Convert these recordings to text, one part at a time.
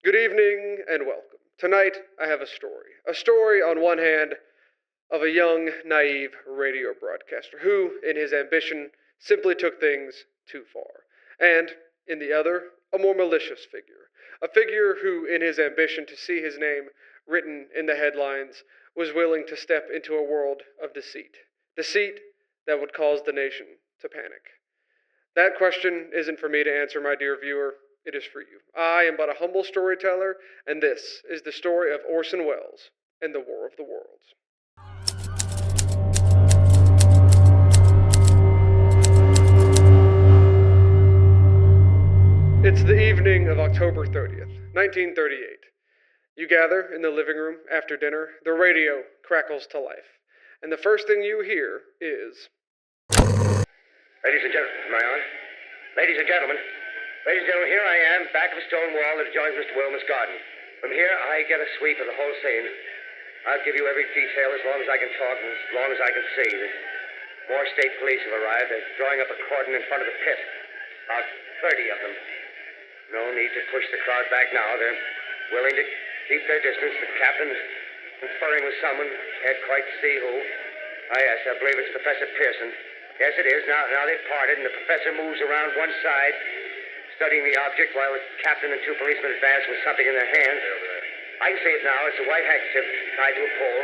Good evening and welcome. Tonight I have a story. A story, on one hand, of a young, naive radio broadcaster who, in his ambition, simply took things too far. And, in the other, a more malicious figure. A figure who, in his ambition to see his name written in the headlines, was willing to step into a world of deceit. Deceit that would cause the nation to panic. That question isn't for me to answer, my dear viewer. It is for you. I am but a humble storyteller, and this is the story of Orson Welles and the War of the Worlds. It's the evening of October 30th, 1938. You gather in the living room after dinner. The radio crackles to life, and the first thing you hear is... Ladies and gentlemen, am I on? Ladies and gentlemen, here I am, back of a stone wall that adjoins Mr. Wilmer's garden. From here, I get a sweep of the whole scene. I'll give you every detail as long as I can talk and as long as I can see. More state police have arrived. They're drawing up a cordon in front of the pit. About 30 of them. No need to push the crowd back now. They're willing to keep their distance. The captain is conferring with someone. Can't quite see who. Ah, yes, I believe it's Professor Pearson. Yes, it is. Now they've parted, and the professor moves around one side, studying the object while the captain and two policemen advance with something in their hands. I can see it now. It's a white handkerchief tied to a pole.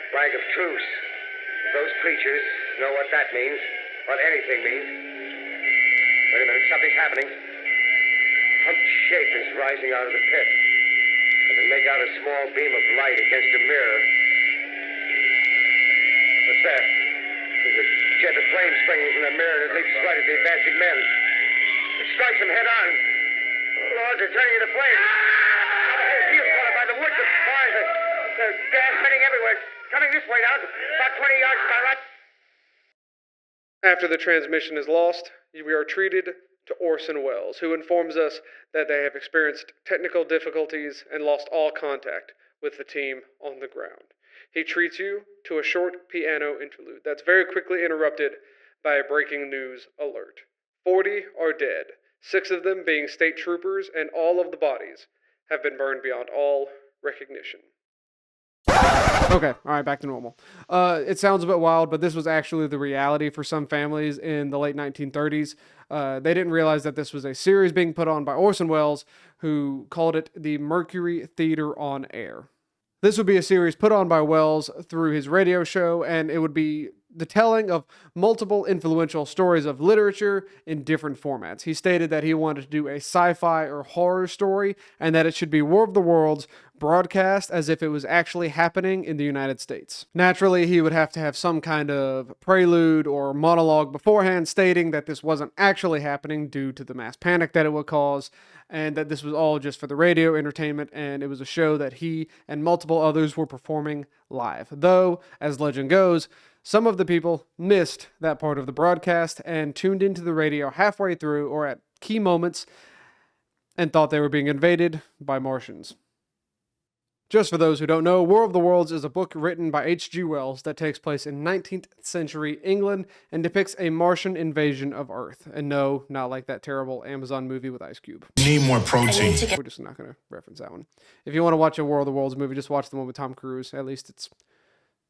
Flag of truce. Those creatures know what that means, what anything means. Wait a minute, something's happening. A humped shape is rising out of the pit. I can make out a small beam of light against a mirror. What's that? There's a jet of flame springing from the mirror and it leaps right at the advancing men. It strikes them head on. Oh, Lord, they're turning into flames. Now the whole field's caught up by the woods, the fires. There's gas spreading everywhere. It's coming this way now, about 20 yards to my right. After the transmission is lost, we are treated to Orson Welles, who informs us that they have experienced technical difficulties and lost all contact with the team on the ground. He treats you to a short piano interlude that's very quickly interrupted by a breaking news alert. 40 are dead, 6 of them being state troopers, and all of the bodies have been burned beyond all recognition. Okay, all right, back to normal. It sounds a bit wild, but this was actually the reality for some families in the late 1930s. They didn't realize that this was a series being put on by Orson Welles, who called it the Mercury Theater on Air. This would be a series put on by Welles through his radio show, and it would be the telling of multiple influential stories of literature in different formats. He stated that he wanted to do a sci-fi or horror story, and that it should be War of the Worlds broadcast as if it was actually happening in the United States. Naturally, he would have to have some kind of prelude or monologue beforehand stating that this wasn't actually happening due to the mass panic that it would cause, and that this was all just for the radio entertainment, and it was a show that he and multiple others were performing live. Though, as legend goes, some of the people missed that part of the broadcast and tuned into the radio halfway through or at key moments and thought they were being invaded by Martians. Just for those who don't know, War of the Worlds is a book written by H.G. Wells that takes place in 19th century England and depicts a Martian invasion of Earth. And no, not like that terrible Amazon movie with Ice Cube. Need more protein. We're just not going to reference that one. If you want to watch a War of the Worlds movie, just watch the one with Tom Cruise. At least it's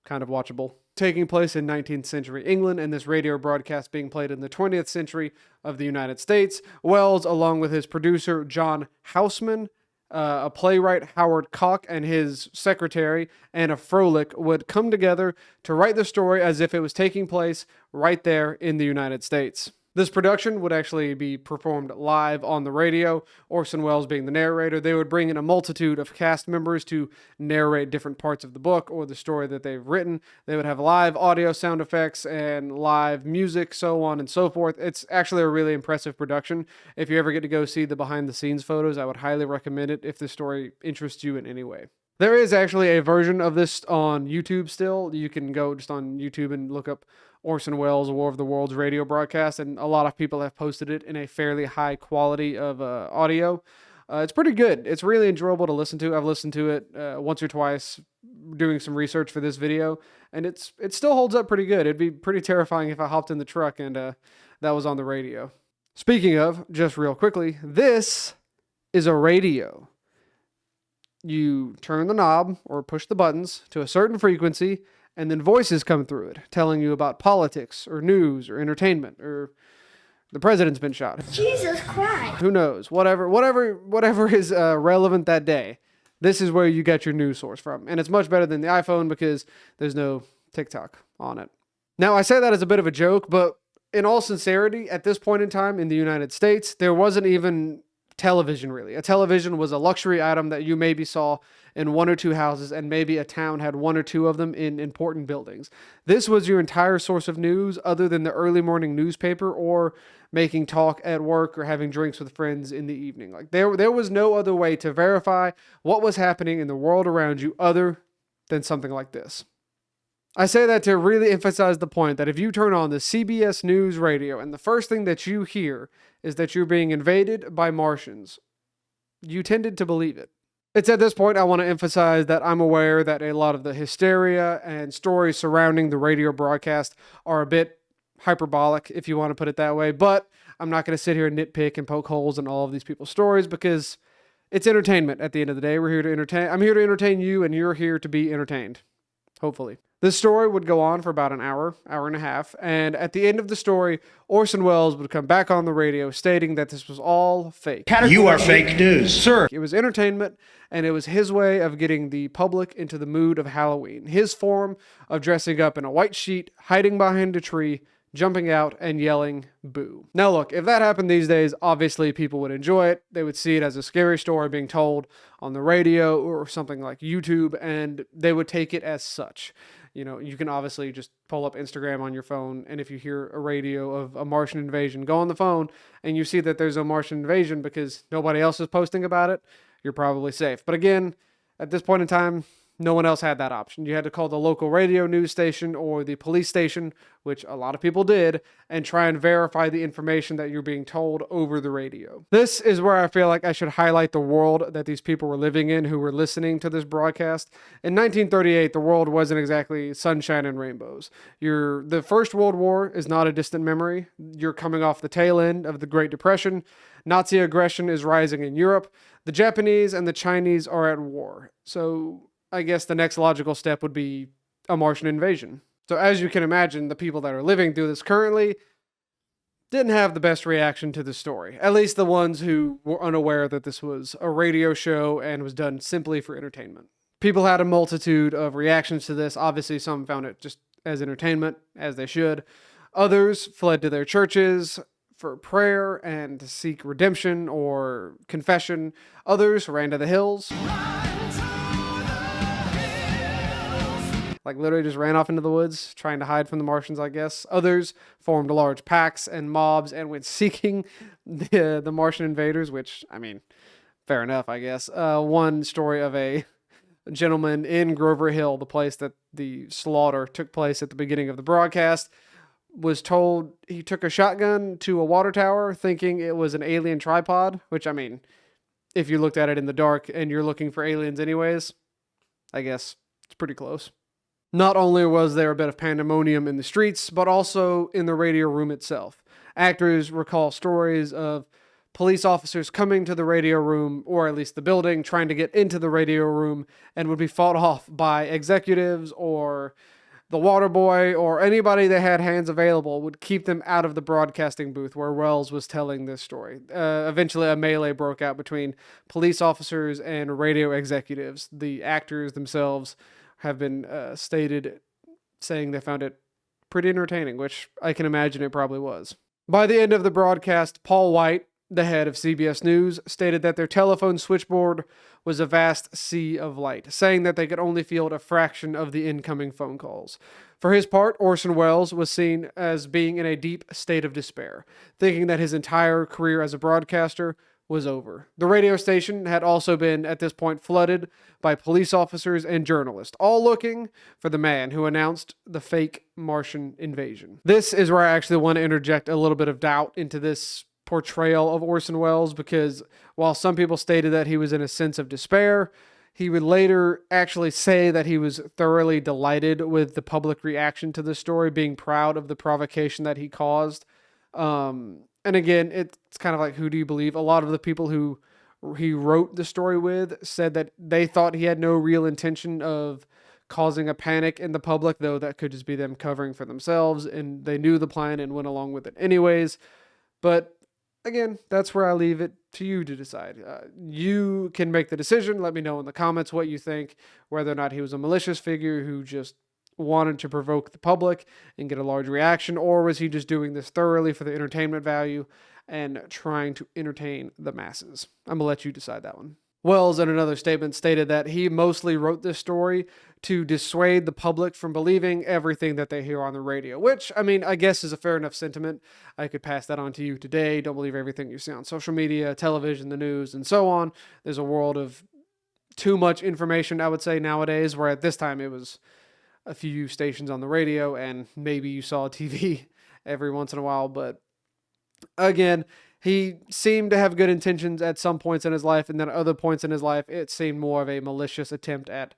kind of watchable. Taking place in 19th century England, and this radio broadcast being played in the 20th century of the United States, Wells, along with his producer John Houseman, a playwright Howard Koch, and his secretary Anna Froelich would come together to write the story as if it was taking place right there in the United States. This production would actually be performed live on the radio, Orson Welles being the narrator. They would bring in a multitude of cast members to narrate different parts of the book or the story that they've written. They would have live audio sound effects and live music, so on and so forth. It's actually a really impressive production. If you ever get to go see the behind-the-scenes photos, I would highly recommend it if the story interests you in any way. There is actually a version of this on YouTube still. You can go just on YouTube and look up Orson Welles War of the Worlds radio broadcast, and a lot of people have posted it in a fairly high quality of audio. It's pretty good. It's really enjoyable to listen to. I've listened to it once or twice doing some research for this video, and it still holds up pretty good. It'd be pretty terrifying if I hopped in the truck and that was on the radio. Speaking of, just real quickly, this is a radio. You turn the knob or push the buttons to a certain frequency, and then voices come through it telling you about politics or news or entertainment or the president's been shot. Jesus Christ. Who knows? Whatever is relevant that day. This is where you get your news source from. And it's much better than the iPhone because there's no TikTok on it. Now, I say that as a bit of a joke, but in all sincerity, at this point in time in the United States, there wasn't even television really. A television was a luxury item that you maybe saw in one or two houses, and maybe a town had one or two of them in important buildings. This was your entire source of news other than the early morning newspaper or making talk at work or having drinks with friends in the evening. Like there was no other way to verify what was happening in the world around you other than something like this. I say that to really emphasize the point that if you turn on the CBS News radio and the first thing that you hear is that you're being invaded by Martians, you tended to believe it. It's at this point I want to emphasize that I'm aware that a lot of the hysteria and stories surrounding the radio broadcast are a bit hyperbolic, if you want to put it that way, but I'm not going to sit here and nitpick and poke holes in all of these people's stories because it's entertainment at the end of the day. We're here to entertain. I'm here to entertain you, and you're here to be entertained. Hopefully. This story would go on for about an hour and a half, and at the end of the story, Orson Welles would come back on the radio stating that this was all fake. You are fake news. Sir, it was entertainment, and it was his way of getting the public into the mood of Halloween. His form of dressing up in a white sheet, hiding behind a tree, jumping out and yelling, boo. Now look, if that happened these days, obviously people would enjoy it. They would see it as a scary story being told on the radio or something like YouTube, and they would take it as such. You know, you can obviously just pull up Instagram on your phone, and if you hear a radio of a Martian invasion, go on the phone, and you see that there's a Martian invasion because nobody else is posting about it, you're probably safe. But again, at this point in time, no one else had that option. You had to call the local radio news station or the police station, which a lot of people did, and try and verify the information that you're being told over the radio. This is where I feel like I should highlight the world that these people were living in who were listening to this broadcast. In 1938, the world wasn't exactly sunshine and rainbows. The First World War is not a distant memory. You're coming off the tail end of the Great Depression. Nazi aggression is rising in Europe. The Japanese and the Chinese are at war. So I guess the next logical step would be a Martian invasion. So as you can imagine, the people that are living through this currently didn't have the best reaction to the story. At least the ones who were unaware that this was a radio show and was done simply for entertainment. People had a multitude of reactions to this. Obviously, some found it just as entertainment, as they should. Others fled to their churches for prayer and to seek redemption or confession. Others ran to the hills. Like literally just ran off into the woods, trying to hide from the Martians, I guess. Others formed large packs and mobs and went seeking the Martian invaders, which, I mean, fair enough, I guess. One story of a gentleman in Grover Hill, the place that the slaughter took place at the beginning of the broadcast, was told he took a shotgun to a water tower thinking it was an alien tripod, which, I mean, if you looked at it in the dark and you're looking for aliens anyways, I guess it's pretty close. Not only was there a bit of pandemonium in the streets, but also in the radio room itself. Actors recall stories of police officers coming to the radio room, or at least the building, trying to get into the radio room, and would be fought off by executives or the water boy or anybody that had hands available would keep them out of the broadcasting booth where Wells was telling this story. Eventually, a melee broke out between police officers and radio executives. The actors themselves have been stated saying they found it pretty entertaining, which I can imagine it probably was. By the end of the broadcast, Paul White, the head of CBS News, stated that their telephone switchboard was a vast sea of light, saying that they could only field a fraction of the incoming phone calls. For his part, Orson Welles was seen as being in a deep state of despair, thinking that his entire career as a broadcaster was over. The radio station had also been, at this point, flooded by police officers and journalists, all looking for the man who announced the fake Martian invasion. This is where I actually want to interject a little bit of doubt into this portrayal of Orson Welles, because while some people stated that he was in a sense of despair, he would later actually say that he was thoroughly delighted with the public reaction to the story, being proud of the provocation that he caused. And again, it's kind of like, who do you believe? A lot of the people who he wrote the story with said that they thought he had no real intention of causing a panic in the public, though that could just be them covering for themselves, and they knew the plan and went along with it anyways. But again, that's where I leave it to you to decide. You can make the decision. Let me know in the comments what you think, whether or not he was a malicious figure who just wanted to provoke the public and get a large reaction, or was he just doing this thoroughly for the entertainment value and trying to entertain the masses? I'm gonna let you decide that one. Wells, in another statement, stated that he mostly wrote this story to dissuade the public from believing everything that they hear on the radio, which, I mean, I guess is a fair enough sentiment. I could pass that on to you today. Don't believe everything you see on social media, television, the news, and so on. There's a world of too much information, I would say, nowadays, where at this time it was a few stations on the radio and maybe you saw TV every once in a while. But again, he seemed to have good intentions at some points in his life, and then at other points in his life, it seemed more of a malicious attempt at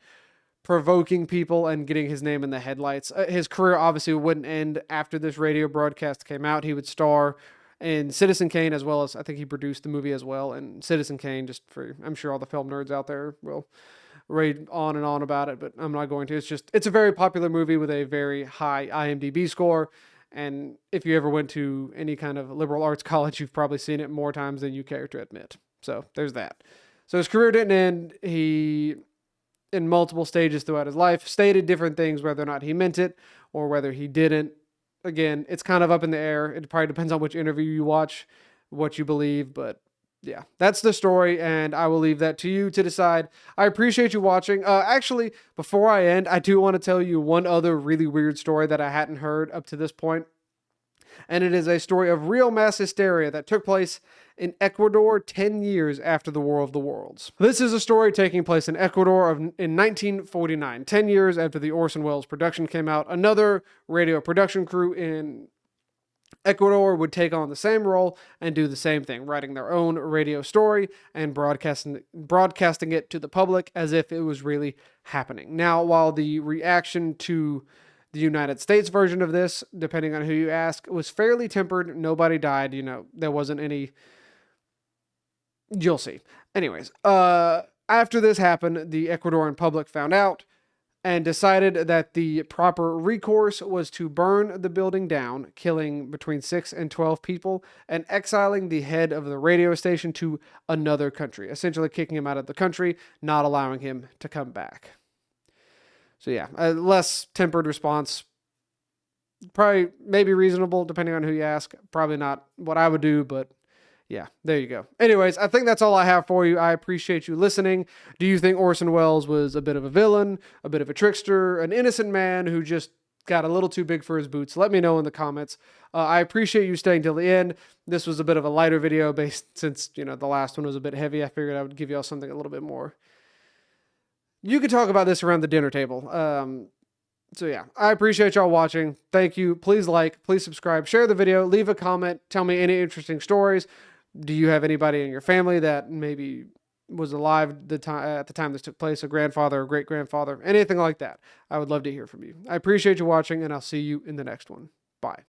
provoking people and getting his name in the headlights. His career obviously wouldn't end after this radio broadcast came out. He would star in Citizen Kane, as well as I think he produced the movie as well. And Citizen Kane, just for, I'm sure all the film nerds out there will read on and on about it, but I'm not going to. It's a very popular movie with a very high IMDb score. And if you ever went to any kind of liberal arts college, you've probably seen it more times than you care to admit. So there's that. So his career didn't end. He, in multiple stages throughout his life, stated different things, whether or not he meant it or whether he didn't. Again, it's kind of up in the air. It probably depends on which interview you watch, what you believe, but yeah, that's the story, and I will leave that to you to decide. I appreciate you watching. Actually, before I end, I do want to tell you one other really weird story that I hadn't heard up to this point, and it is a story of real mass hysteria that took place in Ecuador 10 years after the War of the Worlds. This is a story taking place in Ecuador in 1949, 10 years after the Orson Welles production came out. Another radio production crew in Ecuador would take on the same role and do the same thing, writing their own radio story and broadcasting it to the public as if it was really happening. Now, while the reaction to the United States version of this, depending on who you ask, was fairly tempered, nobody died, there wasn't any, you'll see. Anyways, after this happened, the Ecuadorian public found out and decided that the proper recourse was to burn the building down, killing between 6 and 12 people, and exiling the head of the radio station to another country, essentially kicking him out of the country, not allowing him to come back. So yeah, a less tempered response, probably maybe reasonable, depending on who you ask. Probably not what I would do, but yeah, there you go. Anyways, I think that's all I have for you. I appreciate you listening. Do you think Orson Welles was a bit of a villain, a bit of a trickster, an innocent man who just got a little too big for his boots? Let me know in the comments. I appreciate you staying till the end. This was a bit of a lighter video since, the last one was a bit heavy. I figured I would give y'all something a little bit more. You could talk about this around the dinner table. So yeah, I appreciate y'all watching. Thank you. Please like, please subscribe, share the video, leave a comment, tell me any interesting stories. Do you have anybody in your family that maybe was alive at the time this took place, a grandfather or great-grandfather, anything like that? I would love to hear from you. I appreciate you watching, and I'll see you in the next one. Bye.